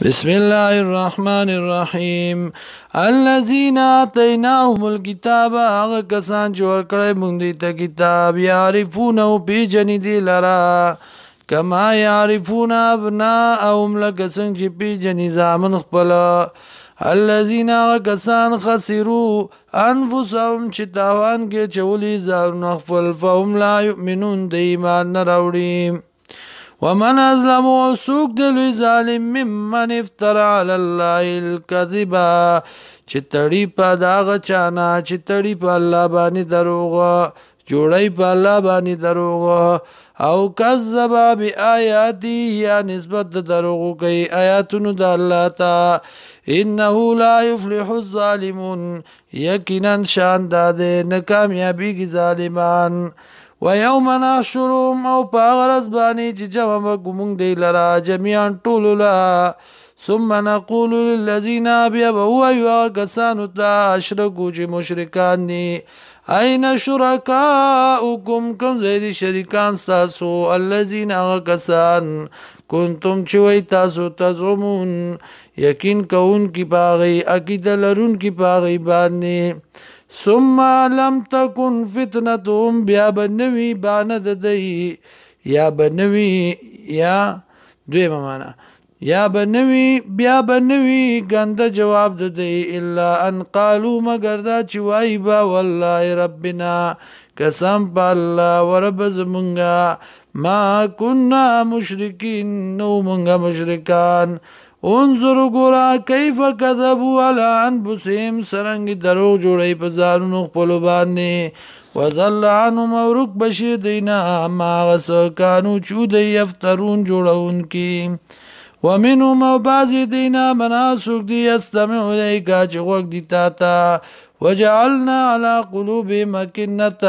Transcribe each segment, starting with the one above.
بسم الله الرحمن الرحیم الذين آتيناهم الكتاب هغه کسان چې ورکړی موږ دې ته کتاب یعرفونه پیژني دي لرا کما یعرفون ابناءهم لکه څنګه چې پیژني زامن خپل الذين هغه کسان خسروا انفسهم چې تاوان کې چولی ځانونه خپل فهم لا يؤمنون د ایمان نه راوړي ومن أظلم وسوق دلوي ظالم ممن افترى على الله الكذب چې تړي په داغه چانا چې تړي په الله باندې دروغ جوړي په الله باندې دروغ او کذب بآياته یا نسبت دروغ کوي آیاتونو د الله ته انه لا يفلح الظالمون یقینا شان داده ناکامیابی کی ظالمان ويوم نحشرهم او پاغرز بانی چې جمع بکمونگ دی لرا جميعا طول لا ثم نقول للذین بیبهو ایوا کسانو تا اشرکو چې مشرکان دی این شرکاؤکم کم زیدی شرکان ستاسو الذین اغا کسان کنتم چوئی تاسو تزعمون یقین کون کی پاغی عقیدہ لرون کی پاغی بانی ثم لم تكن فتنتهم بیا بنوی باند دی یا بنوی یا دوی ممانا یا بنوی بیا بنوی گند جواب دی الا ان قالو مگر دا چوائی با والله ربنا قسم پا اللہ ورب زمونگا ما کننا مشرکین نو منگا مشرکان انظر گورا کیف کذبو علا انفسهم سرنگ دروغ جوڑی پا زانونو خپلو باندی وظل عنهم ورک بشی دینا ما غسو کانو چودی یفترون جوڑون کی ومنهم او بازی دینا مناسوک دی استمعو لیکا چی غوک دی تاتا وجعلنا على قلوب مكنة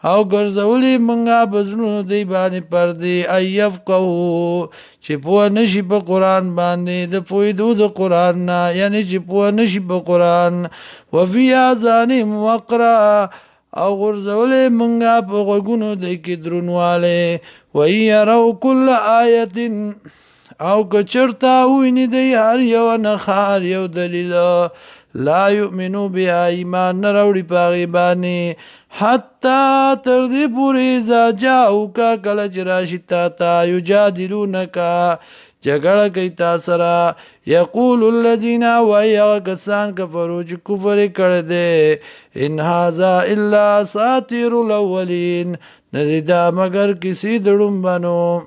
او ګرځولې منګه بزنو دی باندې پردي ايفقو چې په نشي په قران باندې د پویدو د قران نه یعنی چې په نشي په قران وفي اذان وقرا او ګرځولې منګه په غوګونو د کې درنواله ويروا كل آیه او کچرتا ویني دی هر یو نه خار یو دلیل لا یؤمنو بیا ایمان نراوڑی پاغی بانی حتی تردی پوری ازا جاؤ کا کلچ راشتا تا یجادلونکا جگڑ کئی تاثرا یقول اللذین وائی کسان کفرو چی کفر کردے ان هازا الا ساتیر الاولین ندیدا مگر کسی درم بنو